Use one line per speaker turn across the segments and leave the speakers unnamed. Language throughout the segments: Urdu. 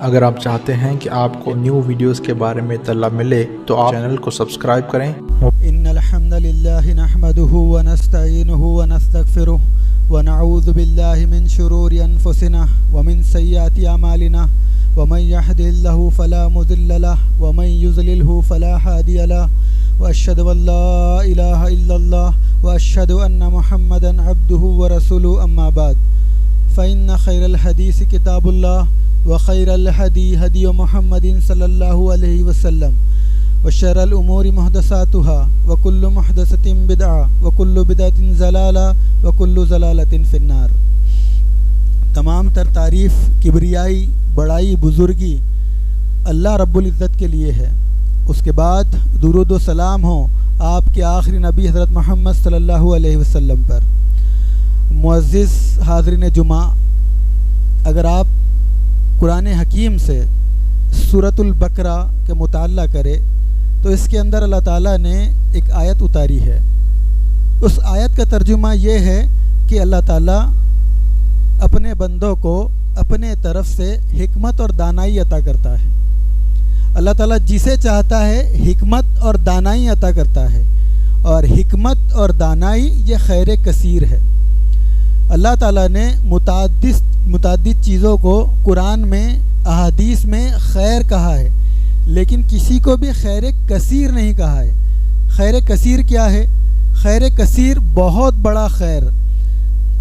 اگر آپ چاہتے ہیں کہ آپ کو نیو ویڈیوز کے بارے میں اطلاع ملے تو آپ چینل کو سبسکرائب کریں۔
ان الحمد لله نحمده ونستعينه ونستغفره ونعوذ بالله من شرور انفسنا ومن سيئات اعمالنا ومن يهده الله فلا مضل له ومن يضلل فلا هادي له واشهد ان لا اله الا الله واشهد ان محمدا عبده ورسوله اما بعد فان خير الحديث كتاب الله وخير الهدي هدي محمد صلى الله عليه وسلم وشر الامور محدثاتها وكل محدثة بدعة وكل بدعة ضلالة وكل ضلالة في النار۔ تمام تر تعریف، کبریائی، بڑائی، بزرگی اللہ رب العزت کے لیے ہے۔ اس کے بعد درود و سلام ہو آپ کے آخری نبی حضرت محمد صلی اللہ علیہ وسلم پر۔ معزز حاضرین جمعہ، اگر آپ قرآن حکیم سے سورۃ البقرہ کے مطالعہ کرے تو اس کے اندر اللہ تعالیٰ نے ایک آیت اتاری ہے۔ اس آیت کا ترجمہ یہ ہے کہ اللہ تعالیٰ اپنے بندوں کو اپنے طرف سے حکمت اور دانائی عطا کرتا ہے۔ اللہ تعالیٰ جسے چاہتا ہے حکمت اور دانائی عطا کرتا ہے، اور حکمت اور دانائی یہ خیر کثیر ہے۔ اللہ تعالیٰ نے متعدد چیزوں کو قرآن میں، احادیث میں خیر کہا ہے، لیکن کسی کو بھی خیر کثیر نہیں کہا ہے۔ خیر کثیر کیا ہے؟ خیر کثیر بہت بڑا خیر۔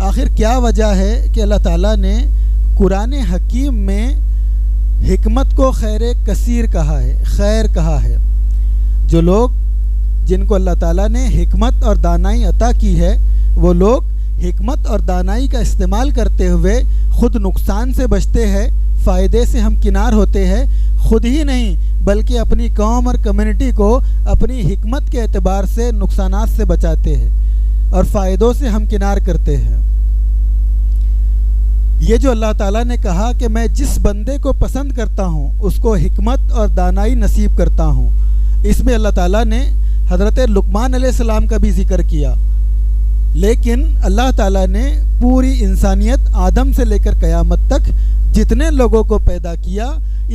آخر کیا وجہ ہے کہ اللہ تعالیٰ نے قرآن حکیم میں حکمت کو خیر کثیر کہا ہے، خیر کہا ہے؟ جو لوگ جن کو اللہ تعالیٰ نے حکمت اور دانائی عطا کی ہے، وہ لوگ حکمت اور دانائی کا استعمال کرتے ہوئے خود نقصان سے بچتے ہیں، فائدے سے ہمکنار ہوتے ہیں، خود ہی نہیں بلکہ اپنی قوم اور کمیونٹی کو اپنی حکمت کے اعتبار سے نقصانات سے بچاتے ہیں اور فائدوں سے ہمکنار کرتے ہیں۔ یہ جو اللہ تعالیٰ نے کہا کہ میں جس بندے کو پسند کرتا ہوں اس کو حکمت اور دانائی نصیب کرتا ہوں، اس میں اللہ تعالیٰ نے حضرت لقمان علیہ السلام کا بھی ذکر کیا، لیکن اللہ تعالیٰ نے پوری انسانیت آدم سے لے کر قیامت تک جتنے لوگوں کو پیدا کیا،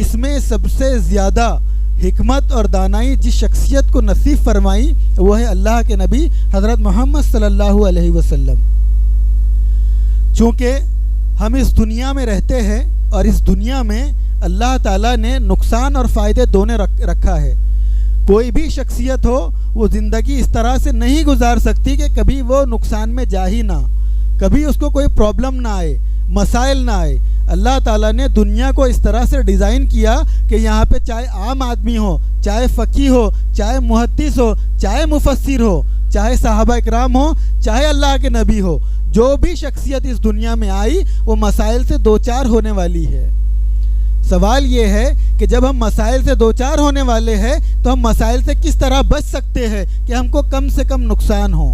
اس میں سب سے زیادہ حکمت اور دانائی جس شخصیت کو نصیب فرمائی وہ ہے اللہ کے نبی حضرت محمد صلی اللہ علیہ وسلم۔ چونکہ ہم اس دنیا میں رہتے ہیں اور اس دنیا میں اللہ تعالیٰ نے نقصان اور فائدے دونوں رکھا ہے۔ کوئی بھی شخصیت ہو وہ زندگی اس طرح سے نہیں گزار سکتی کہ کبھی وہ نقصان میں جا ہی نہ، کبھی اس کو کوئی پرابلم نہ آئے، مسائل نہ آئے۔ اللہ تعالیٰ نے دنیا کو اس طرح سے ڈیزائن کیا کہ یہاں پہ چاہے عام آدمی ہو، چاہے فقیہ ہو، چاہے محدث ہو، چاہے مفسر ہو، چاہے صحابہ اکرام ہو، چاہے اللہ کے نبی ہو، جو بھی شخصیت اس دنیا میں آئی وہ مسائل سے دوچار ہونے والی ہے۔ سوال یہ ہے کہ جب ہم مسائل سے دوچار ہونے والے ہیں تو ہم مسائل سے کس طرح بچ سکتے ہیں کہ ہم کو کم سے کم نقصان ہو۔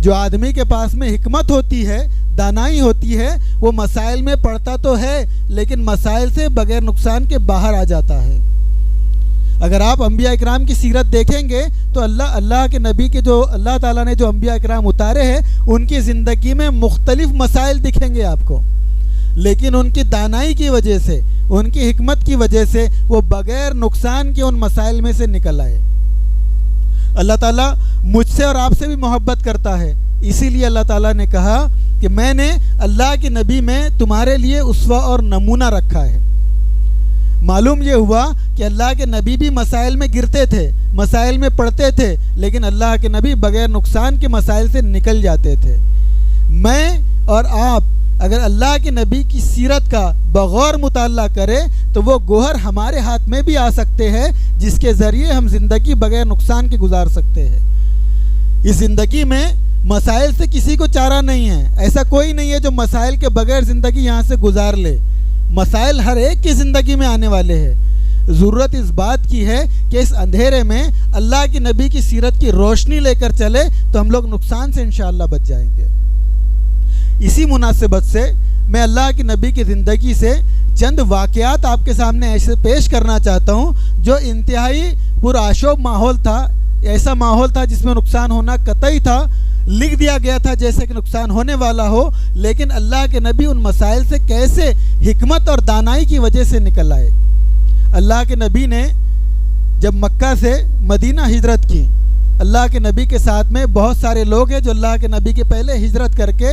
جو آدمی کے پاس میں حکمت ہوتی ہے، دانائی ہوتی ہے، وہ مسائل میں پڑتا تو ہے لیکن مسائل سے بغیر نقصان کے باہر آ جاتا ہے۔ اگر آپ انبیاء اکرام کی سیرت دیکھیں گے تو اللہ کے نبی کے جو اللہ تعالیٰ نے جو انبیاء اکرام اتارے ہیں ان کی زندگی میں مختلف مسائل دکھیں گے آپ کو، لیکن ان کی دانائی کی وجہ سے، ان کی حکمت کی وجہ سے وہ بغیر نقصان کے ان مسائل میں سے نکل آئے۔ اللہ تعالیٰ مجھ سے اور آپ سے بھی محبت کرتا ہے، اسی لیے اللہ تعالیٰ نے کہا کہ میں نے اللہ کے نبی میں تمہارے لیے اسوہ اور نمونہ رکھا ہے۔ معلوم یہ ہوا کہ اللہ کے نبی بھی مسائل میں گرتے تھے، مسائل میں پڑتے تھے، لیکن اللہ کے نبی بغیر نقصان کے مسائل سے نکل جاتے تھے۔ میں اور آپ اگر اللہ کے نبی کی سیرت کا بغور مطالعہ کریں تو وہ گوہر ہمارے ہاتھ میں بھی آ سکتے ہیں جس کے ذریعے ہم زندگی بغیر نقصان کے گزار سکتے ہیں۔ اس زندگی میں مسائل سے کسی کو چارہ نہیں ہے، ایسا کوئی نہیں ہے جو مسائل کے بغیر زندگی یہاں سے گزار لے۔ مسائل ہر ایک کی زندگی میں آنے والے ہیں۔ ضرورت اس بات کی ہے کہ اس اندھیرے میں اللہ کی نبی کی سیرت کی روشنی لے کر چلے تو ہم لوگ نقصان سے انشاءاللہ بچ جائیں گے۔ اسی مناسبت سے میں اللہ کی نبی کی زندگی سے چند واقعات آپ کے سامنے ایسے پیش کرنا چاہتا ہوں جو انتہائی پرآشوب ماحول تھا، ایسا ماحول تھا جس میں نقصان ہونا قطعی تھا، لکھ دیا گیا تھا جیسے کہ نقصان ہونے والا ہو، لیکن اللہ کے نبی ان مسائل سے کیسے حکمت اور دانائی کی وجہ سے نکل آئے۔ اللہ کے نبی نے جب مکہ سے مدینہ ہجرت کی، اللہ کے نبی کے ساتھ میں بہت سارے لوگ ہیں جو اللہ کے نبی کے پہلے ہجرت کر کے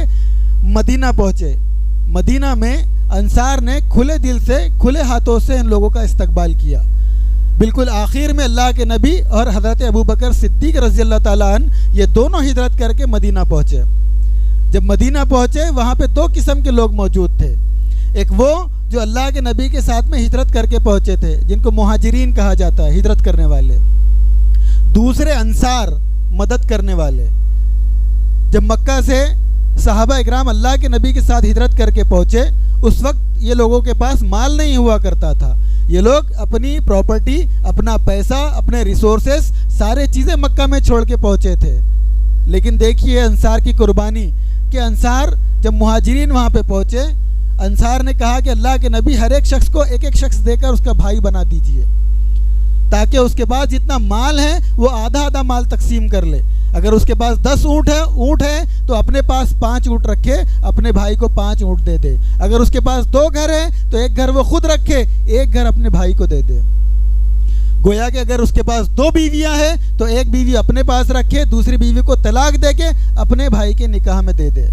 مدینہ پہنچے۔ مدینہ میں انصار نے کھلے دل سے کھلے ہاتھوں سے ان لوگوں کا استقبال کیا۔ بالکل آخر میں اللہ کے نبی اور حضرت ابوبکر صدیق رضی اللہ تعالیٰ عنہ یہ دونوں ہجرت کر کے مدینہ پہنچے۔ جب مدینہ پہنچے وہاں پہ دو قسم کے لوگ موجود تھے، ایک وہ جو اللہ کے نبی کے ساتھ میں ہجرت کر کے پہنچے تھے جن کو مہاجرین کہا جاتا ہے، ہجرت کرنے والے، دوسرے انصار، مدد کرنے والے۔ جب مکہ سے صحابہ اکرام اللہ کے نبی کے ساتھ ہجرت کر کے پہنچے، اس وقت یہ لوگوں کے پاس مال نہیں ہوا کرتا تھا، یہ لوگ اپنی پراپرٹی، اپنا پیسہ، اپنے ریسورسز، سارے چیزیں مکہ میں چھوڑ کے پہنچے تھے۔ لیکن دیکھیے انصار کی قربانی کہ انصار جب مہاجرین وہاں پہ پہنچے، انصار نے کہا کہ اللہ کے نبی ہر ایک شخص کو ایک ایک شخص دے کر اس کا بھائی بنا دیجئے، تاکہ اس کے پاس جتنا مال ہے وہ آدھا آدھا مال تقسیم کر لے۔ اگر اس کے پاس 10 اونٹ ہے تو اپنے پاس 5 اونٹ رکھے، اپنے بھائی کو 5 اونٹ دے دے۔ اگر اس کے پاس 2 گھر ہے تو ایک گھر وہ خود رکھے، ایک گھر اپنے بھائی کو دے دے۔ گویا کہ اگر اس کے پاس 2 بیویاں ہیں تو ایک بیوی اپنے پاس رکھے، دوسری بیوی کو طلاق دے کے اپنے بھائی کے نکاح میں دے دے۔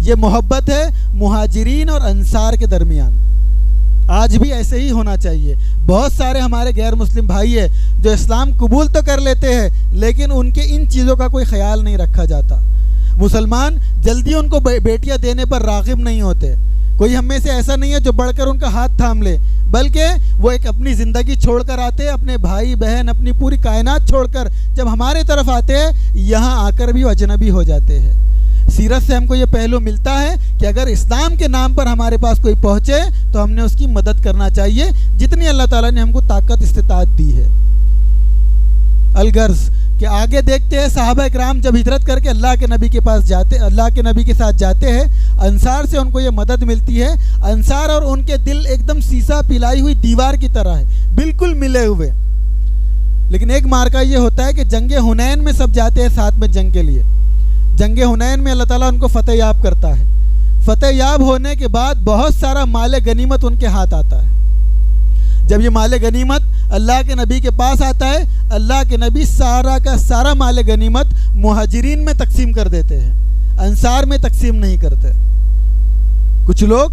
یہ محبت ہے مہاجرین اور انصار کے درمیان۔ آج بھی ایسے ہی ہونا چاہیے۔ بہت سارے ہمارے غیر مسلم بھائی ہیں جو اسلام قبول تو کر لیتے ہیں لیکن ان کے ان چیزوں کا کوئی خیال نہیں رکھا جاتا۔ مسلمان جلدی ان کو بیٹیاں دینے پر راغب نہیں ہوتے۔ کوئی ہم میں سے ایسا نہیں ہے جو بڑھ کر ان کا ہاتھ تھام لے، بلکہ وہ ایک اپنی زندگی چھوڑ کر آتے ہیں، اپنے بھائی بہن، اپنی پوری کائنات چھوڑ کر جب ہمارے طرف آتے ہیں یہاں آ کر بھی وہ اجنبی ہو جاتے ہیں۔ سیرت سے ہم کو یہ پہلو ملتا ہے کہ اگر اسلام کے نام پر ہمارے پاس کوئی پہنچے تو ہم نے اس کی مدد کرنا چاہیے جتنی اللہ تعالیٰ نے ہم کو طاقت استطاعت دی ہے۔ الغرض کہ آگے دیکھتے ہیں صحابہ اکرام جب ہجرت کر کے اللہ کے نبی کے پاس جاتے، اللہ کے نبی کے ساتھ جاتے ہیں، انصار سے ان کو یہ مدد ملتی ہے۔ انصار اور ان کے دل ایک دم سیسا پلائی ہوئی دیوار کی طرح ہے، بالکل ملے ہوئے۔ لیکن ایک مارکا یہ ہوتا ہے کہ جنگ حنین میں سب جاتے ہیں ساتھ میں جنگ کے لیے۔ جنگ حنین میں اللہ تعالیٰ ان کو فتح یاب کرتا ہے۔ فتح یاب ہونے کے بعد بہت سارا مال غنیمت ان کے ہاتھ آتا ہے۔ جب یہ مال غنیمت اللہ کے نبی کے پاس آتا ہے، اللہ کے نبی سارا کا سارا مال غنیمت مہاجرین میں تقسیم کر دیتے ہیں، انصار میں تقسیم نہیں کرتے۔ کچھ لوگ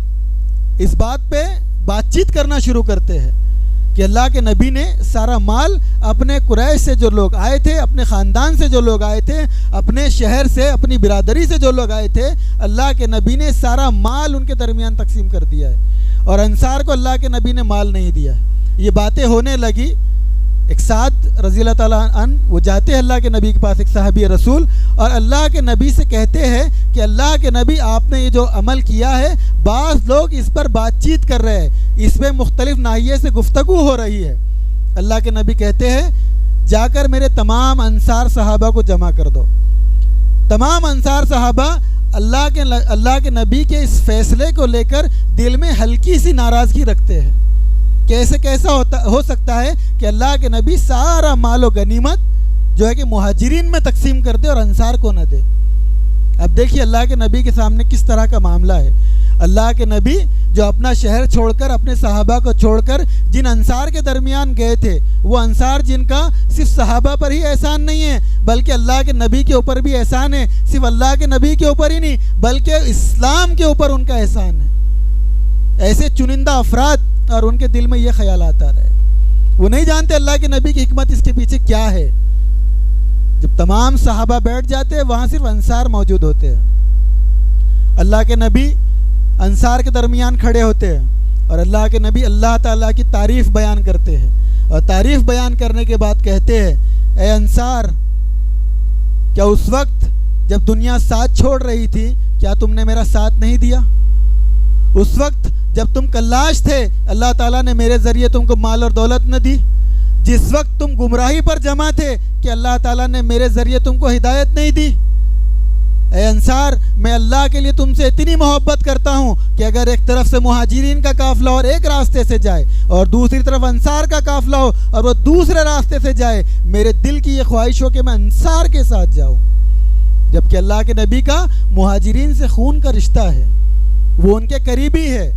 اس بات پہ بات چیت کرنا شروع کرتے ہیں کہ اللہ کے نبی نے سارا مال اپنے قریش سے جو لوگ آئے تھے، اپنے خاندان سے جو لوگ آئے تھے، اپنے شہر سے، اپنی برادری سے جو لوگ آئے تھے، اللہ کے نبی نے سارا مال ان کے درمیان تقسیم کر دیا ہے، اور انصار کو اللہ کے نبی نے مال نہیں دیا ہے۔ یہ باتیں ہونے لگی۔ ایک سعد رضی اللہ تعالیٰ عنہ وہ جاتے ہیں اللہ کے نبی کے پاس، ایک صحابی رسول، اور اللہ کے نبی سے کہتے ہیں کہ اللہ کے نبی آپ نے یہ جو عمل کیا ہے، بعض لوگ اس پر بات چیت کر رہے ہیں، اس پہ مختلف ناحیے سے گفتگو ہو رہی ہے۔ اللہ کے نبی کہتے ہیں جا کر میرے تمام انصار صحابہ کو جمع کر دو۔ تمام انصار صحابہ اللہ کے نبی کے اس فیصلے کو لے کر دل میں ہلکی سی ناراضگی رکھتے ہیں۔ کیسا ہو سکتا ہے کہ اللہ کے نبی سارا مال و غنیمت جو ہے کہ مہاجرین میں تقسیم کر دے اور انصار کو نہ دے۔ اب دیکھیے اللہ کے نبی کے سامنے کس طرح کا معاملہ ہے۔ اللہ کے نبی جو اپنا شہر چھوڑ کر، اپنے صحابہ کو چھوڑ کر جن انصار کے درمیان گئے تھے، وہ انصار جن کا صرف صحابہ پر ہی احسان نہیں ہے بلکہ اللہ کے نبی کے اوپر بھی احسان ہے۔ صرف اللہ کے نبی کے اوپر ہی نہیں بلکہ اسلام کے اوپر ان کا احسان ہے۔ ایسے چنندہ افراد اور ان کے دل میں یہ خیال آتا رہے، وہ نہیں جانتے اللہ کے نبی کی حکمت اس کے پیچھے کیا ہے۔ جب تمام صحابہ بیٹھ جاتے ہیں وہاں صرف انصار موجود ہوتے ہیں۔ اللہ کے نبی انصار کے درمیان کھڑے ہوتے ہیں اور اللہ کے نبی اللہ تعالیٰ کی تعریف بیان کرتے ہیں، اور تعریف بیان کرنے کے بعد کہتے ہیں اے انصار، کیا اس وقت جب دنیا ساتھ چھوڑ رہی تھی کیا تم نے میرا ساتھ نہیں دیا؟ اس وقت جب تم کلاش تھے اللہ تعالیٰ نے میرے ذریعے تم کو مال اور دولت نہ دی؟ جس وقت تم گمراہی پر جمع تھے کہ اللہ تعالیٰ نے میرے ذریعے تم کو ہدایت نہیں دی؟ اے انصار، میں اللہ کے لیے تم سے اتنی محبت کرتا ہوں کہ اگر ایک طرف سے مہاجرین کا قافلہ اور ایک راستے سے جائے اور دوسری طرف انصار کا قافلہ ہو اور وہ دوسرے راستے سے جائے، میرے دل کی یہ خواہش ہو کہ میں انصار کے ساتھ جاؤں۔ جبکہ اللہ کے نبی کا مہاجرین سے خون کا رشتہ ہے، وہ ان کے قریبی ہے۔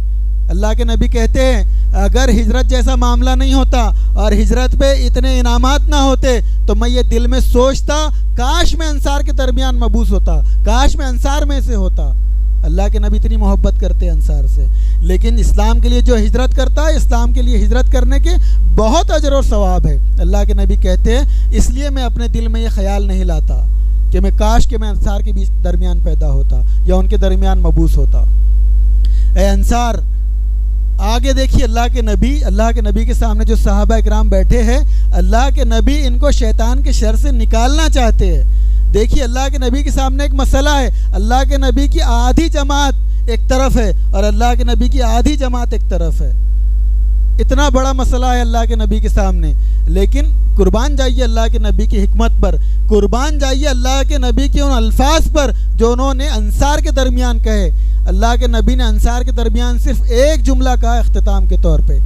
اللہ کے نبی کہتے ہیں اگر ہجرت جیسا معاملہ نہیں ہوتا اور ہجرت پہ اتنے انعامات نہ ہوتے تو میں یہ دل میں سوچتا کاش میں انصار کے درمیان مبعوث ہوتا، کاش میں انصار میں سے ہوتا۔ اللہ کے نبی اتنی محبت کرتے ہیں انصار سے، لیکن اسلام کے لیے جو ہجرت کرتا ہے، اسلام کے لیے ہجرت کرنے کے بہت اجر اور ثواب ہے۔ اللہ کے نبی کہتے ہیں اس لیے میں اپنے دل میں یہ خیال نہیں لاتا کہ میں کاش کہ میں انصار کے بیچ درمیان پیدا ہوتا یا ان کے درمیان مبعوث ہوتا۔ اے انصار، آگے دیکھیے اللہ کے نبی کے سامنے جو صحابہ اکرام بیٹھے ہیں، اللہ کے نبی ان کو شیطان کے شر سے نکالنا چاہتے ہیں۔ دیکھیے اللہ کے نبی کے سامنے ایک مسئلہ ہے، اللہ کے نبی کی آدھی جماعت ایک طرف ہے اور اللہ کے نبی کی آدھی جماعت ایک طرف ہے۔ اتنا بڑا مسئلہ ہے اللہ کے نبی کے سامنے، لیکن قربان جائیے اللہ کے نبی کی حکمت پر، قربان جائیے اللہ کے نبی کے ان الفاظ پر جو انہوں نے انصار کے درمیان کہے۔ اللہ کے نبی نے انصار کے درمیان صرف ایک جملہ کہا اختتام کے طور پہ۔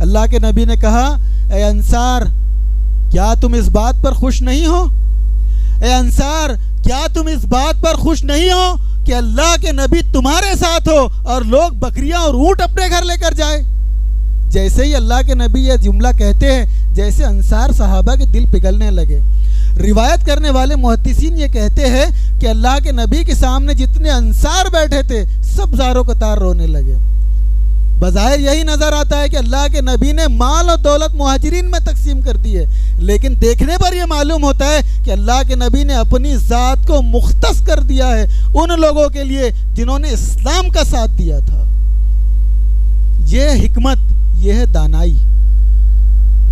اللہ کے نبی نے کہا اے انصار، کیا تم اس بات پر خوش نہیں ہو؟ اے انصار، کیا تم اس بات پر خوش نہیں ہو کہ اللہ کے نبی تمہارے ساتھ ہو اور لوگ بکریاں اور اونٹ اپنے گھر لے کر جائے؟ جیسے ہی اللہ کے نبی یہ جملہ کہتے ہیں، جیسے انصار صحابہ کے دل پگھلنے لگے۔ روایت کرنے والے محدثین یہ کہتے ہیں کہ اللہ کے نبی کے سامنے جتنے انصار بیٹھے تھے سب زاروں قطار رونے لگے۔ بظاہر یہی نظر آتا ہے کہ اللہ کے نبی نے مال اور دولت مہاجرین میں تقسیم کر دی ہے، لیکن دیکھنے پر یہ معلوم ہوتا ہے کہ اللہ کے نبی نے اپنی ذات کو مختص کر دیا ہے ان لوگوں کے لیے جنہوں نے اسلام کا ساتھ دیا تھا۔ یہ حکمت، یہ ہے دانائی۔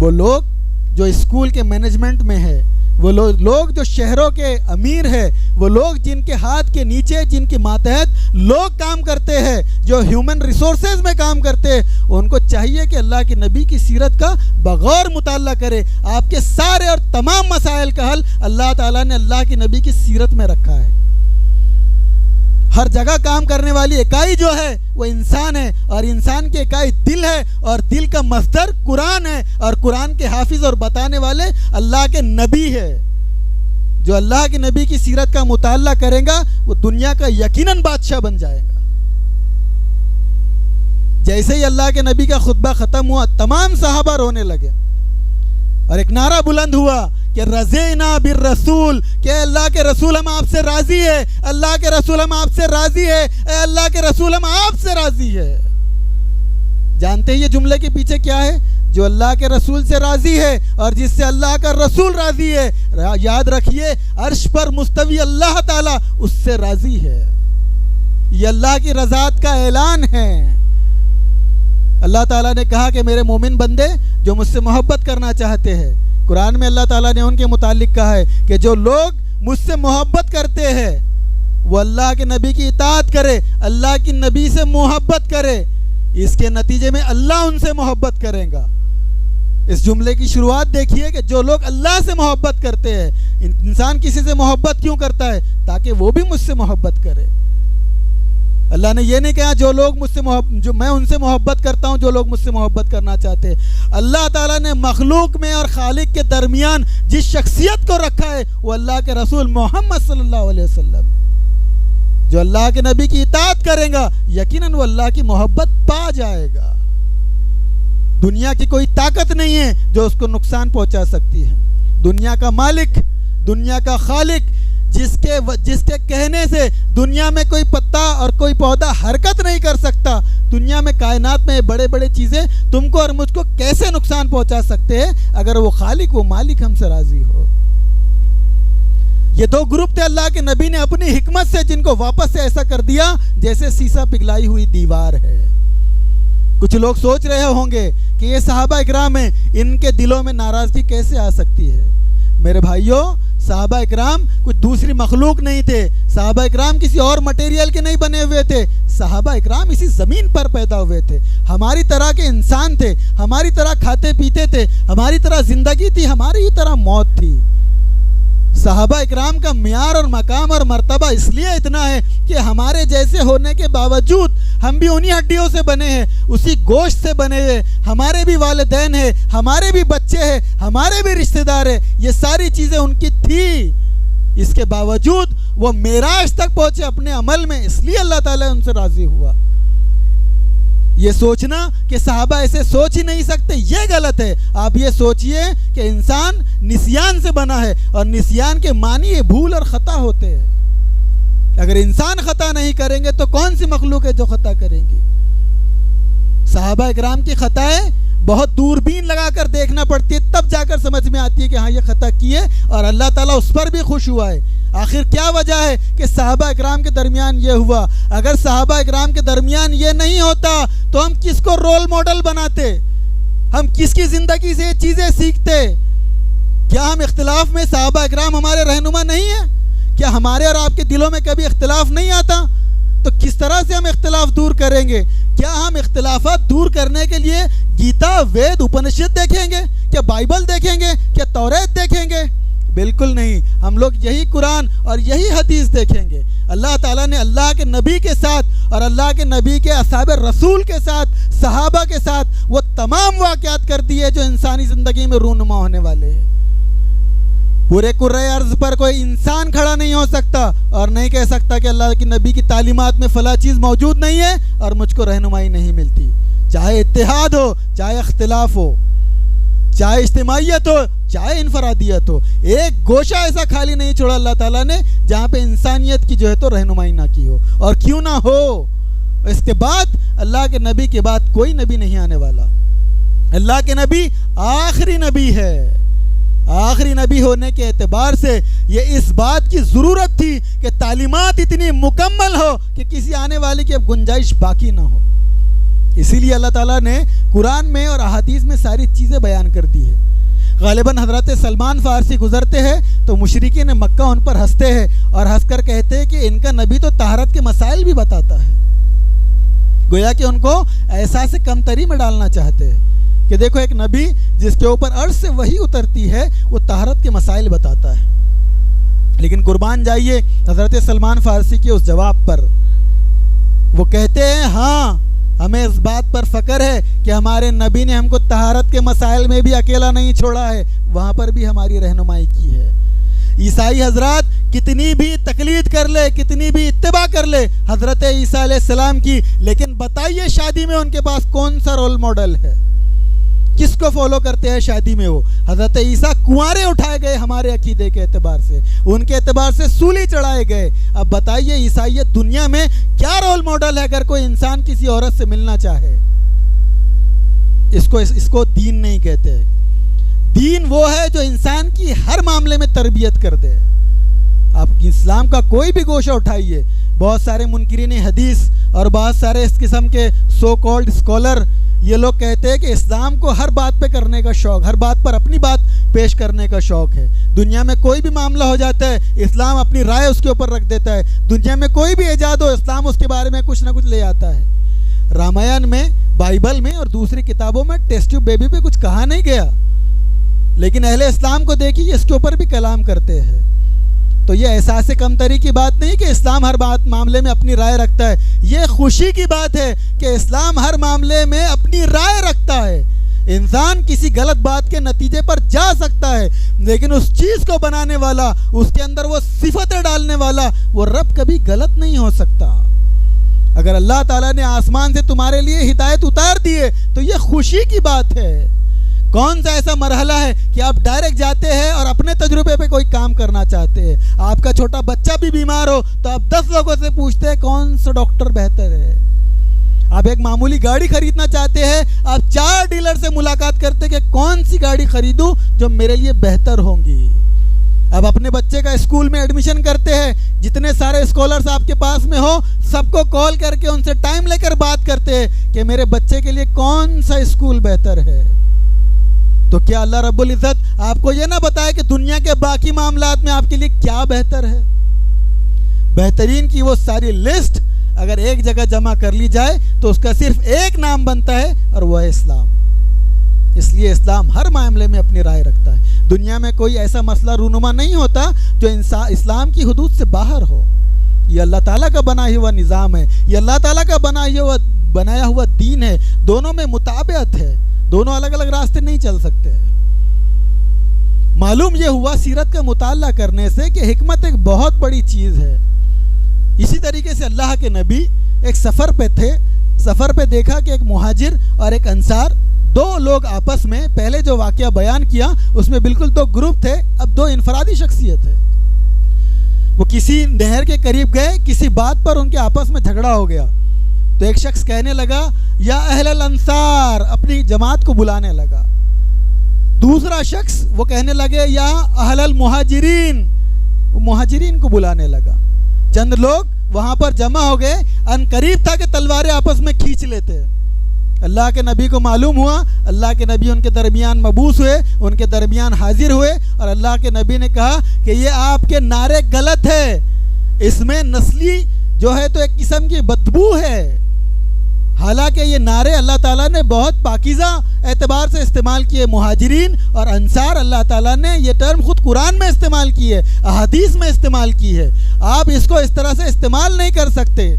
وہ لوگ جو اسکول کے مینجمنٹ میں ہے، وہ لوگ جو شہروں کے امیر ہے، وہ لوگ جن کے ہاتھ کے نیچے، جن کے ماتحت لوگ کام کرتے ہیں، جو ہیومن ریسورسز میں کام کرتے ہیں، ان کو چاہیے کہ اللہ کے نبی کی سیرت کا بغور مطالعہ کرے۔ آپ کے سارے اور تمام مسائل کا حل اللہ تعالیٰ نے اللہ کے نبی کی سیرت میں رکھا ہے۔ ہر جگہ کام کرنے والی اکائی جو ہے وہ انسان ہے، اور انسان کی اکائی دل ہے، اور دل کا مصدر قرآن ہے، اور قرآن کے حافظ اور بتانے والے اللہ کے نبی ہے۔ جو اللہ کے نبی کی سیرت کا مطالعہ کرے گا وہ دنیا کا یقیناً بادشاہ بن جائے گا۔ جیسے ہی اللہ کے نبی کا خطبہ ختم ہوا تمام صحابہ رونے لگے اور ایک نعرہ بلند ہوا کہ رضینا بالرسول، کہ اللہ کے رسول ہم آپ سے راضی ہے، اللہ کے رسول ہم آپ سے راضی ہے، اے اللہ کے رسول ہم آپ سے راضی ہے۔ جانتے ہیں یہ جملے کے پیچھے کیا ہے؟ جو اللہ کے رسول سے راضی ہے اور جس سے اللہ کا رسول راضی ہے، یاد رکھیے عرش پر مستوی اللہ تعالیٰ اس سے راضی ہے۔ یہ اللہ کی رضاعت کا اعلان ہے۔ اللہ تعالیٰ نے کہا کہ میرے مومن بندے جو مجھ سے محبت کرنا چاہتے ہیں، قرآن میں اللہ تعالیٰ نے ان کے متعلق کہا ہے کہ جو لوگ مجھ سے محبت کرتے ہیں وہ اللہ کے نبی کی اطاعت کرے، اللہ کی نبی سے محبت کرے، اس کے نتیجے میں اللہ ان سے محبت کرے گا۔ اس جملے کی شروعات دیکھیے کہ جو لوگ اللہ سے محبت کرتے ہیں، انسان کسی سے محبت کیوں کرتا ہے؟ تاکہ وہ بھی مجھ سے محبت کرے۔ اللہ نے یہ نہیں کہا جو لوگ مجھ سے جو میں ان سے محبت کرتا ہوں، جو لوگ مجھ سے محبت کرنا چاہتے ہیں۔ اللہ تعالیٰ نے مخلوق میں اور خالق کے درمیان جس شخصیت کو رکھا ہے وہ اللہ کے رسول محمد صلی اللہ علیہ وسلم۔ جو اللہ کے نبی کی اطاعت کرے گا یقیناً وہ اللہ کی محبت پا جائے گا۔ دنیا کی کوئی طاقت نہیں ہے جو اس کو نقصان پہنچا سکتی ہے۔ دنیا کا مالک، دنیا کا خالق، جس کے کہنے سے دنیا میں کوئی پتا اور کوئی پودا حرکت نہیں کر سکتا، دنیا میں کائنات میں بڑے بڑے چیزیں تم کو اور مجھ کو کیسے نقصان پہنچا سکتے ہیں اگر وہ خالق، وہ مالک ہم سے راضی ہو۔ یہ دو گروپ تھے اللہ کے نبی نے اپنی حکمت سے جن کو واپس سے ایسا کر دیا جیسے سیسا پگھلائی ہوئی دیوار ہے۔ کچھ لوگ سوچ رہے ہوں گے کہ یہ صحابہ اکرام ہیں، ان کے دلوں میں ناراضگی کیسے آ سکتی ہے؟ میرے بھائیوں، صحابہ اکرام کچھ دوسری مخلوق نہیں تھے، صحابہ اکرام کسی اور مٹیریل کے نہیں بنے ہوئے تھے، صحابہ اکرام اسی زمین پر پیدا ہوئے تھے، ہماری طرح کے انسان تھے، ہماری طرح کھاتے پیتے تھے، ہماری طرح زندگی تھی، ہماری ہی طرح موت تھی۔ صحابہ اکرام کا معیار اور مقام اور مرتبہ اس لیے اتنا ہے کہ ہمارے جیسے ہونے کے باوجود ہم بھی انہی ہڈیوں سے بنے ہیں، اسی گوشت سے بنے ہیں، ہمارے بھی والدین ہیں، ہمارے بھی بچے ہیں، ہمارے بھی رشتہ دار ہیں، یہ ساری چیزیں ان کی تھی، اس کے باوجود وہ معراج تک پہنچے اپنے عمل میں، اس لیے اللہ تعالیٰ ان سے راضی ہوا۔ یہ سوچنا کہ صحابہ ایسے سوچ ہی نہیں سکتے، یہ غلط ہے۔ آپ یہ سوچئے کہ انسان نسیان سے بنا ہے، اور نسیان کے معنی یہ بھول اور خطا ہوتے ہیں۔ اگر انسان خطا نہیں کریں گے تو کون سی مخلوق ہے جو خطا کریں گے؟ صحابہ اکرام کی خطائیں بہت دوربین لگا کر دیکھنا پڑتی ہے، تب جا کر سمجھ میں آتی ہے کہ ہاں یہ خطا کی ہے، اور اللہ تعالیٰ اس پر بھی خوش ہوا ہے۔ آخر کیا وجہ ہے کہ صحابہ اکرام کے درمیان یہ ہوا؟ اگر صحابہ اکرام کے درمیان یہ نہیں ہوتا تو ہم کس کو رول ماڈل بناتے؟ ہم کس کی زندگی سے یہ چیزیں سیکھتے؟ کیا ہم اختلاف میں صحابہ اکرام ہمارے رہنما نہیں ہیں؟ کیا ہمارے اور آپ کے دلوں میں کبھی اختلاف نہیں آتا؟ تو کس طرح سے ہم اختلاف دور کریں گے؟ کیا ہم اختلافات دور کرنے کے لیے گیتا، وید، اپنشد دیکھیں گے؟ کیا بائبل دیکھیں گے؟ کیا توریت دیکھیں گے؟ بالکل نہیں، ہم لوگ یہی قرآن اور یہی حدیث دیکھیں گے۔ اللہ تعالیٰ نے اللہ کے نبی کے ساتھ اور اللہ کے نبی کے اصحاب رسول کے ساتھ، صحابہ کے ساتھ وہ تمام واقعات کر دیے جو انسانی زندگی میں رونما ہونے والے ہیں۔ پورے کرۂ ارض پر کوئی انسان کھڑا نہیں ہو سکتا اور نہیں کہہ سکتا کہ اللہ کے نبی کی تعلیمات میں فلاں چیز موجود نہیں ہے اور مجھ کو رہنمائی نہیں ملتی، چاہے اتحاد ہو، چاہے اختلاف ہو، چاہے اجتماعیت ہو، چاہے انفرادیت ہو۔ ایک گوشہ ایسا خالی نہیں چھوڑا اللہ تعالیٰ نے جہاں پہ انسانیت کی جو ہے تو رہنمائی نہ کی ہو، اور کیوں نہ ہو۔ اس کے بعد اللہ کے نبی کے بعد کوئی نبی نہیں آنے والا۔ اللہ کے نبی آخری نبی ہے۔ آخری نبی ہونے کے اعتبار سے یہ اس بات کی ضرورت تھی کہ تعلیمات اتنی مکمل ہو کہ کسی آنے والے کی اب گنجائش باقی نہ ہو۔ اسی لیے اللہ تعالیٰ نے قرآن میں اور احادیث میں ساری چیزیں بیان کر دی ہے۔ غالباً حضرت سلمان فارسی گزرتے ہیں تو مشرکین مکہ ان پر ہنستے ہیں اور ہنس کر کہتے ہیں کہ ان کا نبی تو طہارت کے مسائل بھی بتاتا ہے، گویا کہ ان کو احساس کمتری میں ڈالنا چاہتے ہیں کہ دیکھو ایک نبی جس کے اوپر عرش سے وحی اترتی ہے وہ طہارت کے مسائل بتاتا ہے۔ لیکن قربان جائیے حضرت سلمان فارسی کے اس جواب پر، وہ کہتے ہیں ہاں ہمیں اس بات پر فخر ہے کہ ہمارے نبی نے ہم کو طہارت کے مسائل میں بھی اکیلا نہیں چھوڑا ہے، وہاں پر بھی ہماری رہنمائی کی ہے۔ عیسائی حضرات کتنی بھی تقلید کر لے، کتنی بھی اتباع کر لے حضرت عیسیٰ علیہ السلام کی، لیکن بتائیے شادی میں ان کے پاس کون سا رول ماڈل ہے؟ کس کو فالو کرتے ہیں شادی میں؟ وہ حضرت عیسیٰ کنوارے اٹھائے گئے ہمارے عقیدے کے اعتبار سے، ان کے اعتبار سے سولی چڑھائے گئے۔ اب بتائیے عیسائیت دنیا میں کیا رول ماڈل ہے اگر کوئی انسان کسی عورت سے ملنا چاہے؟ اس کو دین نہیں کہتے۔ دین وہ ہے جو انسان کی ہر معاملے میں تربیت کر دے۔ آپ اسلام کا کوئی بھی گوشہ اٹھائیے، بہت سارے منکرین حدیث اور بہت سارے اس قسم کے سو کالڈ اسکالر یہ لوگ کہتے ہیں کہ اسلام کو ہر بات پہ کرنے کا شوق، ہر بات پر اپنی بات پیش کرنے کا شوق ہے۔ دنیا میں کوئی بھی معاملہ ہو جاتا ہے اسلام اپنی رائے اس کے اوپر رکھ دیتا ہے۔ دنیا میں کوئی بھی ایجاد ہو اسلام اس کے بارے میں کچھ نہ کچھ لے آتا ہے۔ رامائن میں، بائبل میں اور دوسری کتابوں میں ٹیسٹ ٹیوب بیبی پہ کچھ کہا نہیں گیا، لیکن اہل اسلام کو دیکھیے اس کے اوپر بھی کلام کرتے ہیں۔ تو یہ احساس کمتری کی بات نہیں کہ اسلام ہر بات معاملے میں اپنی رائے رکھتا ہے، یہ خوشی کی بات ہے کہ اسلام ہر معاملے میں اپنی رائے رکھتا ہے۔ انسان کسی غلط بات کے نتیجے پر جا سکتا ہے، لیکن اس چیز کو بنانے والا، اس کے اندر وہ صفتیں ڈالنے والا، وہ رب کبھی غلط نہیں ہو سکتا۔ اگر اللہ تعالیٰ نے آسمان سے تمہارے لیے ہدایت اتار دیے تو یہ خوشی کی بات ہے۔ کون سا ایسا مرحلہ ہے کہ آپ ڈائریکٹ جاتے ہیں اور اپنے تجربے پہ کوئی کام کرنا چاہتے ہیں؟ آپ کا چھوٹا بچہ بھی بیمار ہو تو آپ 10 لوگوں سے پوچھتے ہیں کون سا ڈاکٹر بہتر ہے۔ آپ ایک معمولی گاڑی خریدنا چاہتے ہیں، آپ 4 ڈیلر سے ملاقات کرتے کہ کون سی گاڑی خریدوں جو میرے لیے بہتر ہوں گی۔ اب اپنے بچے کا اسکول میں ایڈمیشن کرتے ہیں، جتنے سارے اسکالرز آپ کے پاس میں ہو سب کو کال کر کے ان سے ٹائم لے کر بات کرتے ہیں کہ میرے بچے کے لیے کون سا اسکول بہتر ہے۔ تو کیا اللہ رب العزت آپ کو یہ نہ بتائے کہ دنیا کے باقی معاملات میں آپ کے لیے کیا بہتر ہے؟ بہترین کی وہ ساری لسٹ اگر ایک جگہ جمع کر لی جائے تو اس کا صرف ایک نام بنتا ہے اور وہ ہے اسلام۔ اس لیے اسلام ہر معاملے میں اپنی رائے رکھتا ہے۔ دنیا میں کوئی ایسا مسئلہ رونما نہیں ہوتا جو اسلام کی حدود سے باہر ہو۔ یہ اللہ تعالیٰ کا بنایا ہوا نظام ہے، یہ اللہ تعالیٰ کا بنایا ہوا دین ہے، دونوں میں مطابقت ہے، دونوں الگ الگ راستے نہیں چل سکتے۔ معلوم یہ ہوا سیرت کا مطالعہ کرنے سے کہ حکمت ایک بہت بڑی چیز ہے۔ اسی طریقے سے اللہ کے نبی ایک سفر پہ تھے، سفر پہ دیکھا کہ ایک مہاجر اور ایک انصار دو لوگ آپس میں، پہلے جو واقعہ بیان کیا اس میں بالکل دو گروپ تھے، اب دو انفرادی شخصیت ہے۔ وہ کسی نہر کے قریب گئے، کسی بات پر ان کے آپس میں جھگڑا ہو گیا، تو ایک شخص کہنے لگا یا اہل الانصار، اپنی جماعت کو بلانے لگا۔ دوسرا شخص وہ کہنے لگے یا اہل المہاجرین، وہ مہاجرین کو بلانے لگا۔ چند لوگ وہاں پر جمع ہو گئے، ان قریب تھا کہ تلواریں آپس میں کھینچ لیتے۔ اللہ کے نبی کو معلوم ہوا، اللہ کے نبی ان کے درمیان مبعوث ہوئے، ان کے درمیان حاضر ہوئے، اور اللہ کے نبی نے کہا کہ یہ آپ کے نعرے غلط ہے، اس میں نسلی جو ہے تو ایک قسم کی بدبو ہے۔ حالانکہ یہ نعرے اللہ تعالیٰ نے بہت پاکیزہ اعتبار سے استعمال کیے، مہاجرین اور انصار، اللہ تعالیٰ نے یہ ٹرم خود قرآن میں استعمال کی ہے، احادیث میں استعمال کی ہے، آپ اس کو اس طرح سے استعمال نہیں کر سکتے۔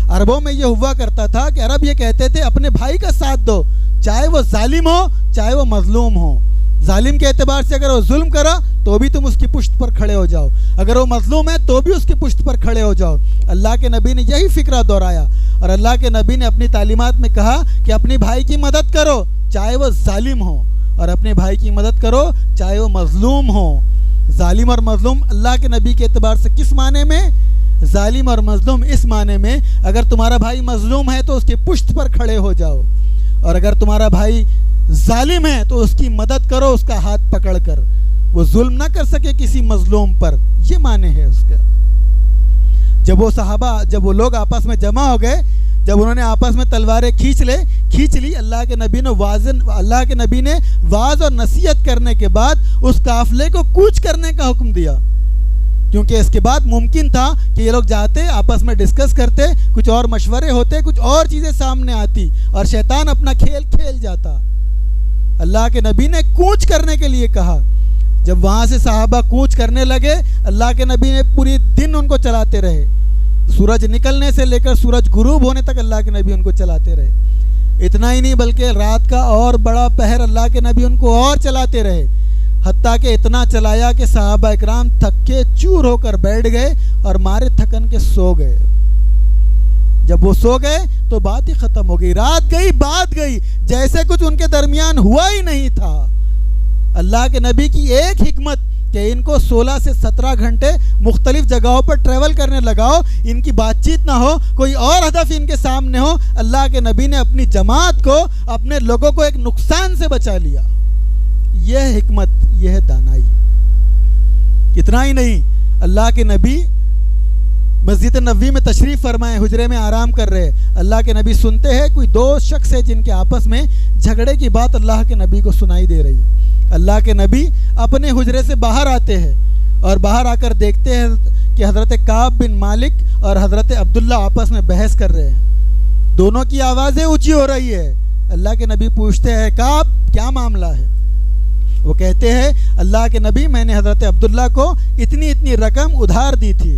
عربوں میں یہ ہوا کرتا تھا کہ عرب یہ کہتے تھے اپنے بھائی کا ساتھ دو، چاہے وہ ظالم ہو چاہے وہ مظلوم ہو۔ ظالم کے اعتبار سے اگر وہ ظلم کرا تو بھی تم اس کی پشت پر کھڑے ہو جاؤ، اگر وہ مظلوم ہے تو بھی اس کی پشت پر کھڑے ہو جاؤ۔ اللہ کے نبی نے یہی فکرہ دہرایا، اور اللہ کے نبی نے اپنی تعلیمات میں کہا کہ اپنے بھائی کی مدد کرو چاہے وہ ظالم ہو، اور اپنے بھائی کی مدد کرو چاہے وہ مظلوم ہو۔ ظالم اور مظلوم اللہ کے نبی کے اعتبار سے کس معنی میں؟ ظالم اور مظلوم اس معنی میں اگر تمہارا بھائی مظلوم ہے تو اس کی پشت پر کھڑے ہو جاؤ، اور اگر تمہارا بھائی ظالم ہے تو اس کی مدد کرو، اس کا ہاتھ پکڑ کر، وہ ظلم نہ کر سکے کسی مظلوم پر، یہ معنی ہے اس کا۔ جب وہ لوگ آپس میں جمع ہو گئے، جب انہوں نے آپس میں تلواریں کھینچ لی، اللہ کے نبی نے واعظ اور نصیحت کرنے کے بعد اس قافلے کو کوچ کرنے کا حکم دیا، کیونکہ اس کے بعد ممکن تھا کہ یہ لوگ جاتے آپس میں ڈسکس کرتے، کچھ اور مشورے ہوتے، کچھ اور چیزیں سامنے آتی اور شیطان اپنا کھیل کھیل جاتا۔ اللہ کے نبی نے کوچ کرنے کے لیے کہا۔ جب وہاں سے صحابہ کوچ کرنے لگے، اللہ کے نبی نے پوری دن ان کو چلاتے رہے، سورج نکلنے سے لے کر سورج غروب ہونے تک اللہ کے نبی ان کو چلاتے رہے۔ اتنا ہی نہیں بلکہ رات کا اور بڑا پہر اللہ کے نبی ان کو اور چلاتے رہے، حتیٰ کہ اتنا چلایا کہ صحابہ اکرام تھکے چور ہو کر بیٹھ گئے اور مارے تھکن کے سو گئے۔ جب وہ سو گئے تو بات ہی ختم ہو گئی، رات گئی بات گئی، جیسے کچھ ان کے درمیان ہوا ہی نہیں تھا۔ اللہ کے نبی کی ایک حکمت کہ ان کو 16 سے 17 گھنٹے مختلف جگہوں پر ٹریول کرنے لگاؤ، ان کی بات چیت نہ ہو، کوئی اور ہدف ان کے سامنے ہو۔ اللہ کے نبی نے اپنی جماعت کو، اپنے لوگوں کو ایک نقصان سے بچا لیا۔ یہ حکمت، یہ ہے دانائی۔ اتنا ہی نہیں، اللہ کے نبی مسجد نبوی میں تشریف فرمائے، حجرے میں آرام کر رہے، اللہ کے نبی سنتے ہیں کوئی دو شخص ہے جن کے آپس میں جھگڑے کی بات اللہ کے نبی کو سنائی دے رہی۔ اللہ کے نبی اپنے حجرے سے باہر آتے ہیں اور باہر آ کر دیکھتے ہیں کہ حضرت کعب بن مالک اور حضرت عبداللہ آپس میں بحث کر رہے ہیں، دونوں کی آوازیں اونچی ہو رہی ہے۔ اللہ کے نبی پوچھتے ہیں کعب کیا معاملہ ہے؟ وہ کہتے ہیں اللہ کے نبی میں نے حضرت عبداللہ کو اتنی رقم ادھار دی تھی،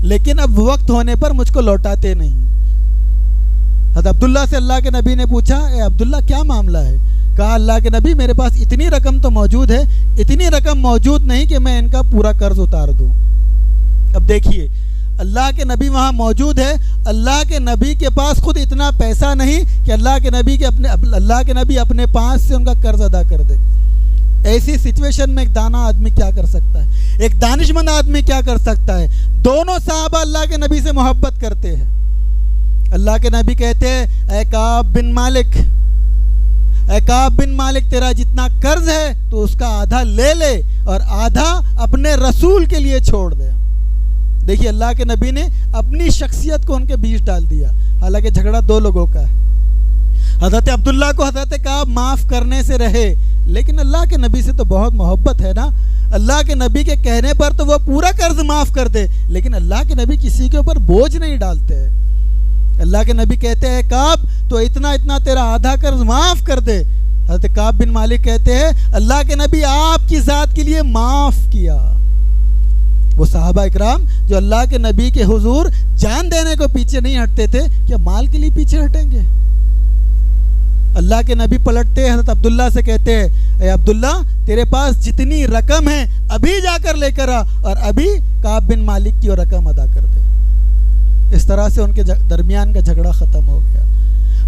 لیکن اب وقت ہونے پر مجھ کو لوٹاتے نہیں۔ حضرت عبداللہ سے اللہ کے نبی نے پوچھا اے عبداللہ کیا معاملہ ہے؟ کہا اللہ کے نبی میرے پاس اتنی رقم تو موجود ہے، اتنی رقم موجود نہیں کہ میں ان کا پورا قرض اتار دوں۔ اب دیکھیے اللہ کے نبی وہاں موجود ہے، اللہ کے نبی کے پاس خود اتنا پیسہ نہیں کہ اللہ کے نبی اپنے پاس سے ان کا قرض ادا کر دے۔ ایسی سچویشن میں ایک دانا آدمی کیا کر سکتا ہے؟ ایک دانش مند آدمی کیا کر سکتا ہے؟ دونوں صحابہ اللہ کے نبی سے محبت کرتے ہیں۔ اللہ کے نبی کہتے ہیں اے کعب بن مالک، اے کعب بن مالک تیرا جتنا قرض ہے تو اس کا آدھا لے لے اور آدھا اپنے رسول کے لیے چھوڑ دے۔ دیکھیے اللہ کے نبی نے اپنی شخصیت کو ان کے بیچ ڈال دیا، حالانکہ جھگڑا دو لوگوں کا ہے۔ حضرت عبداللہ کو حضرت کعب معاف کرنے سے رہے، لیکن اللہ کے نبی سے تو بہت محبت ہے نا، اللہ کے نبی کے کہنے پر تو وہ پورا قرض معاف کر دے، لیکن اللہ کے نبی کسی کے اوپر بوجھ نہیں ڈالتے۔ اللہ کے نبی کہتے ہیں کعب تو اتنا تیرا آدھا قرض معاف کر دے۔ حضرت کعب بن مالک کہتے ہیں اللہ کے نبی آپ کی ذات کے لیے معاف کیا۔ وہ صحابہ اکرام جو اللہ کے نبی کے حضور جان دینے کو پیچھے نہیں ہٹتے تھے، کیا مال کے لیے پیچھے ہٹیں گے؟ اللہ کے نبی پلٹتے حضرت عبداللہ سے کہتے ہیں اے عبداللہ تیرے پاس جتنی رقم ہے ابھی جا کر لے کر آ اور ابھی کعب بن مالک کی وہ رقم ادا کر دے۔ اس طرح سے ان کے درمیان کا جھگڑا ختم ہو گیا۔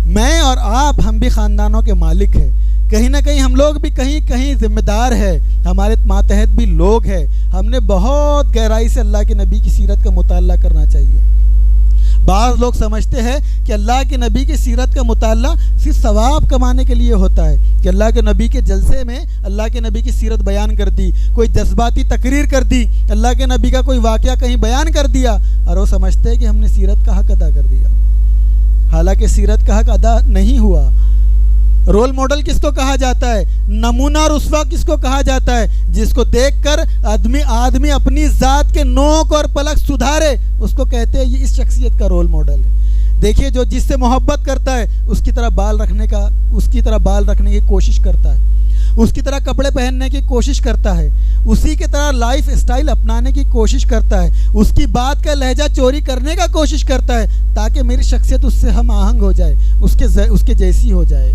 میں اور آپ ہم بھی خاندانوں کے مالک ہیں، کہیں نہ کہیں ہم لوگ بھی کہیں ذمہ دار ہے، ہمارے ماتحت بھی لوگ ہیں، ہم نے بہت گہرائی سے اللہ کے نبی کی سیرت کا مطالعہ کرنا چاہیے۔ بعض لوگ سمجھتے ہیں کہ اللہ کے نبی کی سیرت کا مطالعہ صرف ثواب کمانے کے لیے ہوتا ہے، کہ اللہ کے نبی کے جلسے میں اللہ کے نبی کی سیرت بیان کر دی، کوئی جذباتی تقریر کر دی، اللہ کے نبی کا کوئی واقعہ کہیں بیان کر دیا اور وہ سمجھتے ہیں کہ ہم نے سیرت کا حق ادا کر دیا، حالانکہ سیرت کا حق ادا نہیں ہوا۔ رول ماڈل کس کو کہا جاتا ہے؟ نمونہ اور اسوہ کس کو کہا جاتا ہے؟ جس کو دیکھ کر آدمی اپنی ذات کے نوک اور پلک سدھارے، اس کو کہتے ہیں یہ اس شخصیت کا رول ماڈل ہے۔ دیکھیے جو جس سے محبت کرتا ہے اس کی طرح بال رکھنے کی کوشش کرتا ہے، اس کی طرح کپڑے پہننے کی کوشش کرتا ہے، اسی کی طرح لائف اسٹائل اپنانے کی کوشش کرتا ہے، اس کی بات کا لہجہ چوری کرنے کا کوشش کرتا ہے تاکہ میری شخصیت اس سے ہم آہنگ ہو جائے، اس کے جیسی ہو جائے۔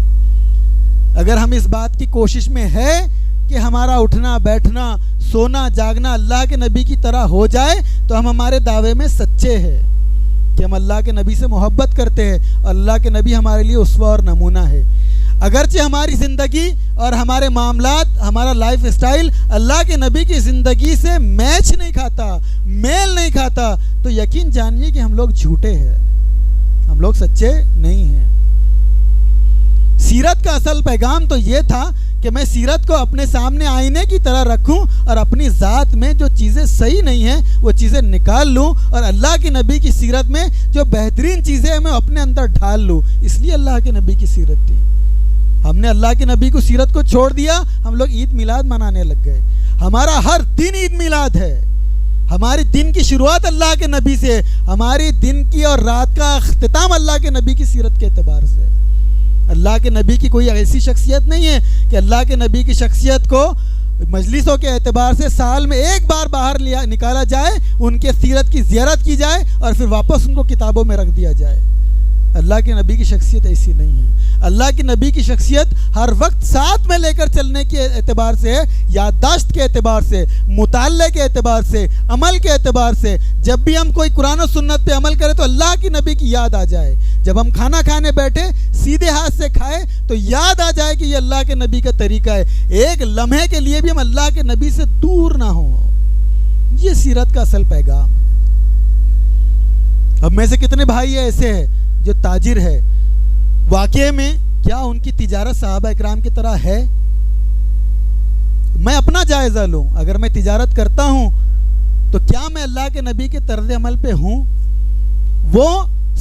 اگر ہم اس بات کی کوشش میں ہے کہ ہمارا اٹھنا بیٹھنا سونا جاگنا اللہ کے نبی کی طرح ہو جائے تو ہم ہمارے دعوے میں سچے ہیں کہ ہم اللہ کے نبی سے محبت کرتے ہیں اور اللہ کے نبی ہمارے لیے اسوہ اور نمونہ ہے۔ اگرچہ ہماری زندگی اور ہمارے معاملات، ہمارا لائف اسٹائل اللہ کے نبی کی زندگی سے میچ نہیں کھاتا، میل نہیں کھاتا، تو یقین جانیے کہ ہم لوگ جھوٹے ہیں، ہم لوگ سچے نہیں ہیں۔ سیرت کا اصل پیغام تو یہ تھا کہ میں سیرت کو اپنے سامنے آئینے کی طرح رکھوں اور اپنی ذات میں جو چیزیں صحیح نہیں ہیں وہ چیزیں نکال لوں اور اللہ کے نبی کی سیرت میں جو بہترین چیزیں ہیں میں اپنے اندر ڈھال لوں۔ اس لیے اللہ کے نبی کی سیرت تھی۔ ہم نے اللہ کے نبی کو سیرت کو چھوڑ دیا، ہم لوگ عید میلاد منانے لگ گئے۔ ہمارا ہر دن عید میلاد ہے، ہماری دن کی شروعات اللہ کے نبی سے، ہماری دن کی اور رات کا اختتام اللہ کے نبی کی سیرت کے اعتبار سے۔ اللہ کے نبی کی کوئی ایسی شخصیت نہیں ہے کہ اللہ کے نبی کی شخصیت کو مجلسوں کے اعتبار سے سال میں ایک بار باہر نکالا جائے، ان کے سیرت کی زیارت کی جائے اور پھر واپس ان کو کتابوں میں رکھ دیا جائے۔ اللہ کے نبی کی شخصیت ایسی نہیں ہے۔ اللہ کے نبی کی شخصیت ہر وقت ساتھ میں لے کر چلنے کے اعتبار سے ہے، یادداشت کے اعتبار سے، مطالعے کے اعتبار سے، عمل کے اعتبار سے۔ جب بھی ہم کوئی قرآن و سنت پہ عمل کریں تو اللہ کی نبی کی یاد آ جائے۔ جب ہم کھانا کھانے بیٹھے سیدھے ہاتھ سے کھائے تو یاد آ جائے کہ یہ اللہ کے نبی کا طریقہ ہے، ایک لمحے کے لیے بھی ہم اللہ کے نبی سے دور نہ ہوں۔ یہ سیرت کا اصل پیغام ہے۔ اب میں سے کتنے بھائی ایسے ہیں جو تاجر ہے، واقعے میں کیا ان کی تجارت صحابہ اکرام کی طرح ہے؟ میں اپنا جائزہ لوں، اگر میں تجارت کرتا ہوں تو کیا میں اللہ کے نبی کے طرز عمل پہ ہوں؟ وہ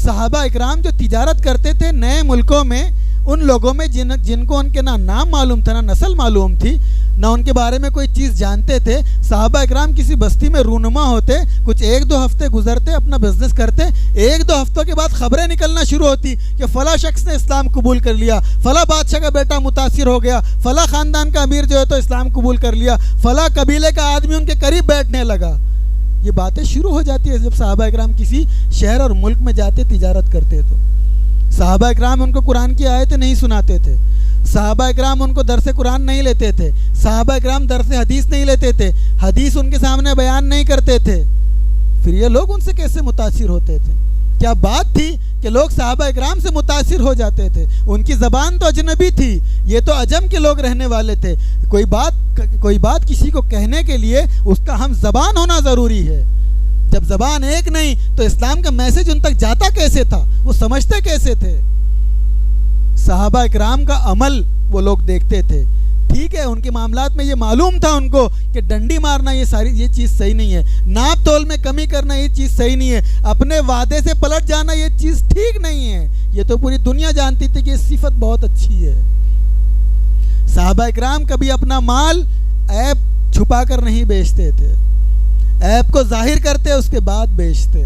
صحابہ اکرام جو تجارت کرتے تھے نئے ملکوں میں، ان لوگوں میں جن کو ان کے نہ نام معلوم تھا نہ نسل معلوم تھی، نہ ان کے بارے میں کوئی چیز جانتے تھے، صحابہ اکرام کسی بستی میں رونما ہوتے، کچھ ایک دو ہفتے گزرتے، اپنا بزنس کرتے، ایک دو ہفتوں کے بعد خبریں نکلنا شروع ہوتی کہ فلاں شخص نے اسلام قبول کر لیا، فلاں بادشاہ کا بیٹا متاثر ہو گیا، فلاں خاندان کا امیر جو ہے تو اسلام قبول کر لیا، فلاں قبیلے کا آدمی ان کے قریب بیٹھنے لگا۔ یہ باتیں شروع ہو جاتی ہے جب صحابہ اکرام کسی شہر اور ملک میں جاتے تجارت کرتے تو۔ صحابہ اکرام ان کو قرآن کی آیتیں نہیں سناتے تھے، صحابہ اکرام ان کو درس قرآن نہیں لیتے تھے، صحابہ اکرام درس حدیث نہیں لیتے تھے، حدیث ان کے سامنے بیان نہیں کرتے تھے، پھر یہ لوگ ان سے کیسے متاثر ہوتے تھے؟ کیا بات تھی کہ لوگ صحابہ اکرام سے متاثر ہو جاتے تھے؟ ان کی زبان تو اجنبی تھی، یہ تو عجم کے لوگ رہنے والے تھے، کوئی بات کسی کو کہنے کے لیے اس کا ہم زبان ہونا ضروری ہے۔ جب زبان ایک نہیں تو اسلام کا میسج ان تک جاتا کیسے تھا؟ وہ سمجھتے کیسے تھے؟ صحابہ اکرام کا عمل وہ لوگ دیکھتے تھے، ٹھیک ہے، ان کے معاملات میں یہ معلوم تھا ان کو کہ ڈنڈی مارنا یہ چیز صحیح نہیں ہے، ناپ تول میں کمی کرنا یہ چیز صحیح نہیں ہے، اپنے وعدے سے پلٹ جانا یہ چیز ٹھیک نہیں ہے۔ یہ تو پوری دنیا جانتی تھی کہ یہ صفت بہت اچھی ہے۔ صحابہ اکرام کبھی اپنا مال عیب چھپا کر نہیں بیچتے تھے، عیب کو ظاہر کرتے اس کے بعد بیچتے۔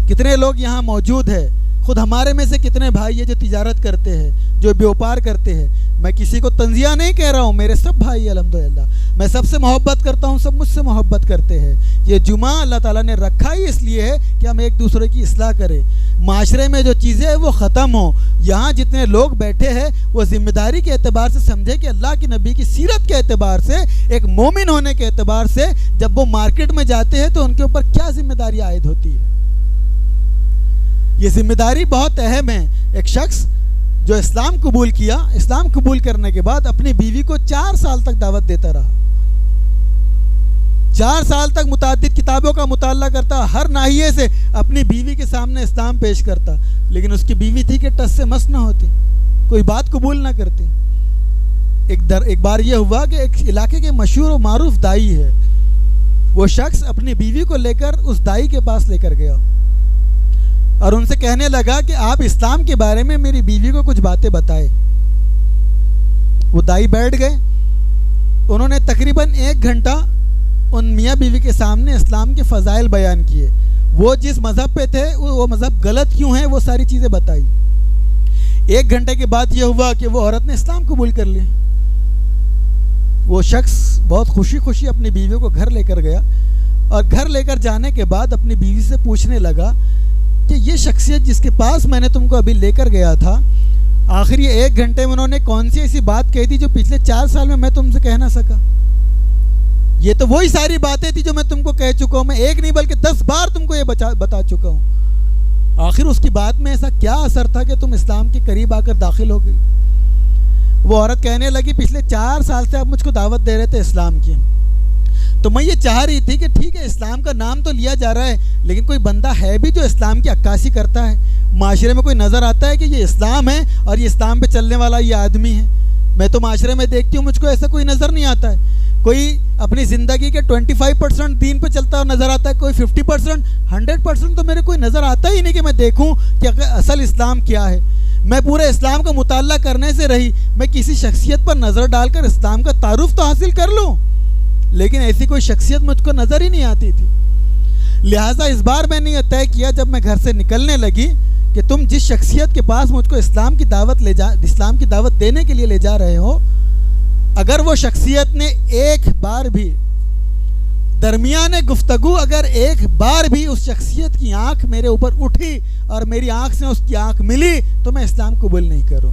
کتنے لوگ یہاں موجود ہیں، خود ہمارے میں سے کتنے بھائی ہیں جو تجارت کرتے ہیں، جو بیوپار کرتے ہیں؟ میں کسی کو تنزیہ نہیں کہہ رہا ہوں، میرے سب بھائی الحمدللہ، میں سب سے محبت کرتا ہوں، سب مجھ سے محبت کرتے ہیں۔ یہ جمعہ اللہ تعالیٰ نے رکھا ہی اس لیے ہے کہ ہم ایک دوسرے کی اصلاح کریں، معاشرے میں جو چیزیں ہیں وہ ختم ہوں۔ یہاں جتنے لوگ بیٹھے ہیں وہ ذمہ داری کے اعتبار سے سمجھے کہ اللہ کے نبی کی سیرت کے اعتبار سے، ایک مومن ہونے کے اعتبار سے جب وہ مارکیٹ میں جاتے ہیں تو ان کے اوپر کیا ذمہ داری عائد ہوتی ہے۔ یہ ذمہ داری بہت اہم ہے۔ ایک شخص جو اسلام قبول کیا، اسلام قبول کرنے کے بعد اپنی بیوی کو 4 سال تک دعوت دیتا رہا، 4 سال تک متعدد کتابوں کا مطالعہ کرتا، ہر ناحیے سے اپنی بیوی کے سامنے اسلام پیش کرتا، لیکن اس کی بیوی تھی کہ ٹس سے مس نہ ہوتی، کوئی بات قبول نہ کرتی۔ ایک بار یہ ہوا کہ ایک علاقے کے مشہور و معروف دائی ہے، وہ شخص اپنی بیوی کو لے کر اس دائی کے پاس لے کر گیا اور ان سے کہنے لگا کہ آپ اسلام کے بارے میں میری بیوی کو کچھ باتیں بتائے۔ وہ دائی بیٹھ گئے، انہوں نے تقریباً 1 گھنٹہ ان میاں بیوی کے سامنے اسلام کے فضائل بیان کیے، وہ جس مذہب پہ تھے وہ مذہب غلط کیوں ہے وہ ساری چیزیں بتائی۔ 1 گھنٹے کے بعد یہ ہوا کہ وہ عورت نے اسلام قبول کر لیا۔ وہ شخص بہت خوشی خوشی اپنی بیوی کو گھر لے کر گیا اور گھر لے کر جانے کے بعد اپنی بیوی سے پوچھنے لگا کہ یہ شخصیت جس کے پاس میں نے تم کو ابھی لے کر گیا تھا، آخر یہ 1 گھنٹے میں انہوں نے کون سی ایسی بات کہی تھی جو پچھلے 4 سال میں تم سے کہہ نہ سکا؟ یہ تو وہی ساری باتیں تھی جو میں تم کو کہہ چکا ہوں، میں 1 نہیں بلکہ 10 بار تم کو یہ بتا چکا ہوں۔ آخر اس کی بات میں ایسا کیا اثر تھا کہ تم اسلام کے قریب آ کر داخل ہو گئی؟ وہ عورت کہنے لگی پچھلے 4 سال سے آپ مجھ کو دعوت دے رہے تھے اسلام کی، تو میں یہ چاہ رہی تھی کہ ٹھیک ہے اسلام کا نام تو لیا جا رہا ہے، لیکن کوئی بندہ ہے بھی جو اسلام کی عکاسی کرتا ہے، معاشرے میں کوئی نظر آتا ہے کہ یہ اسلام ہے اور یہ اسلام پہ چلنے والا یہ آدمی ہے؟ میں تو معاشرے میں دیکھتی ہوں مجھ کو ایسا کوئی نظر نہیں آتا ہے۔ کوئی اپنی زندگی کے 25% دین پہ چلتا ہوا نظر آتا ہے، کوئی 50%، 100% تو میرے کوئی نظر آتا ہی نہیں کہ میں دیکھوں کہ اصل اسلام کیا ہے۔ میں پورے اسلام کا مطالعہ کرنے سے رہی، میں کسی شخصیت پر نظر ڈال کر اسلام کا تعارف تو حاصل کر لوں، لیکن ایسی کوئی شخصیت مجھ کو نظر ہی نہیں آتی تھی۔ لہٰذا اس بار میں نے یہ طے کیا جب میں گھر سے نکلنے لگی کہ تم جس شخصیت کے پاس مجھ کو اسلام کی دعوت دینے کے لیے لے جا رہے ہو، اگر وہ شخصیت نے ایک بار بھی درمیان گفتگو اگر ایک بار بھی اس شخصیت کی آنکھ میرے اوپر اٹھی اور میری آنکھ سے اس کی آنکھ ملی تو میں اسلام قبول نہیں کروں،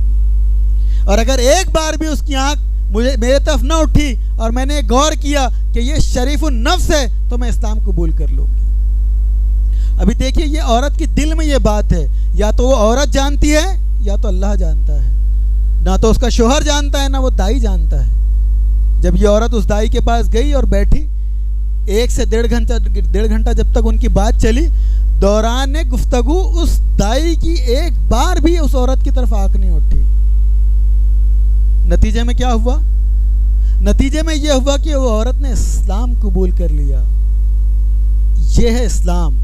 اور اگر ایک بار بھی اس کی آنکھ میرے طرف نہ اٹھی اور میں نے غور کیا کہ یہ شریف النفس ہے تو میں اسلام قبول کر لوں گی۔ ابھی دیکھیے یہ عورت کی دل میں یہ بات ہے، یا تو وہ عورت جانتی ہے یا تو اللہ جانتا ہے، نہ تو اس کا شوہر جانتا ہے نہ وہ دائی جانتا ہے۔ جب یہ عورت اس دائی کے پاس گئی اور بیٹھی، 1 سے 1.5 گھنٹہ جب تک ان کی بات چلی، دوران گفتگو اس دائی کی ایک بار بھی اس عورت کی طرف آنکھ نہیں اٹھی۔ نتیجے میں کیا ہوا؟ نتیجے میں یہ ہوا کہ وہ عورت نے اسلام قبول کر لیا۔ یہ ہے اسلام۔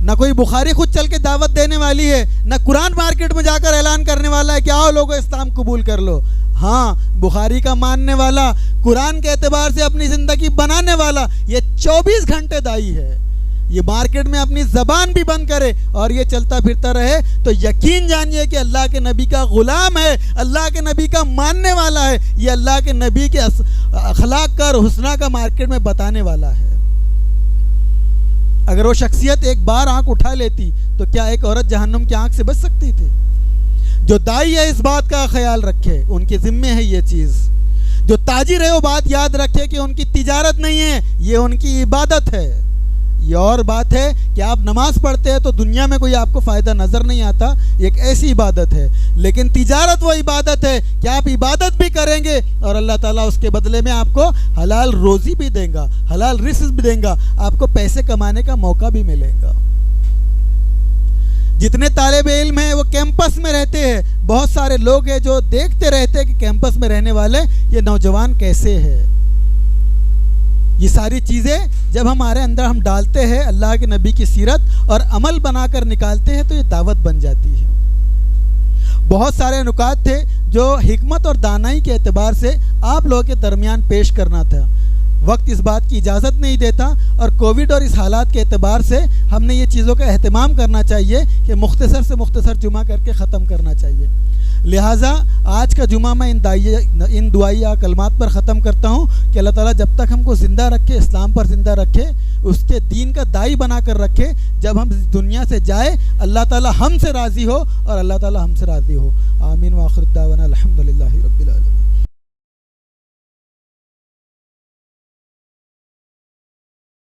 نہ کوئی بخاری خود چل کے دعوت دینے والی ہے، نہ قرآن مارکیٹ میں جا کر اعلان کرنے والا ہے کہ آؤ لوگو اسلام قبول کر لو۔ ہاں، بخاری کا ماننے والا، قرآن کے اعتبار سے اپنی زندگی بنانے والا، یہ 24 گھنٹے دائی ہے۔ یہ مارکیٹ میں اپنی زبان بھی بند کرے اور یہ چلتا پھرتا رہے تو یقین جانیے کہ اللہ کے نبی کا غلام ہے، اللہ کے نبی کا ماننے والا ہے، یہ اللہ کے نبی کے اخلاق کا اور حسنہ کا مارکیٹ میں بتانے والا ہے۔ اگر وہ شخصیت ایک بار آنکھ اٹھا لیتی تو کیا ایک عورت جہنم کی آنکھ سے بچ سکتی تھی؟ جو دائی ہے اس بات کا خیال رکھے، ان کے ذمے ہے یہ چیز۔ جو تاجر ہے وہ بات یاد رکھے کہ ان کی تجارت نہیں ہے، یہ ان کی عبادت ہے۔ یہ اور بات ہے کہ آپ نماز پڑھتے ہیں تو دنیا میں کوئی آپ کو فائدہ نظر نہیں آتا، یہ ایک ایسی عبادت ہے، لیکن تجارت وہ عبادت ہے کہ آپ عبادت بھی کریں گے اور اللہ تعالیٰ اس کے بدلے میں آپ کو حلال روزی بھی دیں گا، حلال رزق بھی دیں گا، آپ کو پیسے کمانے کا موقع بھی ملے گا۔ جتنے طالب علم ہیں وہ کیمپس میں رہتے ہیں، بہت سارے لوگ ہیں جو دیکھتے رہتے ہیں کہ کیمپس میں رہنے والے یہ نوجوان کیسے ہیں۔ یہ ساری چیزیں جب ہمارے اندر ہم ڈالتے ہیں، اللہ کے نبی کی سیرت اور عمل بنا کر نکالتے ہیں تو یہ دعوت بن جاتی ہے۔ بہت سارے نکات تھے جو حکمت اور دانائی کے اعتبار سے آپ لوگوں کے درمیان پیش کرنا تھا۔ وقت اس بات کی اجازت نہیں دیتا، اور کووڈ اور اس حالات کے اعتبار سے ہم نے یہ چیزوں کا اہتمام کرنا چاہیے کہ مختصر سے مختصر جمعہ کر کے ختم کرنا چاہیے۔ لہٰذا آج کا جمعہ میں ان دعائیہ کلمات پر ختم کرتا ہوں کہ اللہ تعالیٰ جب تک ہم کو زندہ رکھے، اسلام پر زندہ رکھے، اس کے دین کا داعی بنا کر رکھے، جب ہم اس دنیا سے جائے اللہ تعالیٰ ہم سے راضی ہو اور اللہ تعالیٰ ہم سے راضی ہو۔ آمین وآخر دعوانا الحمدللہ رب العالمین۔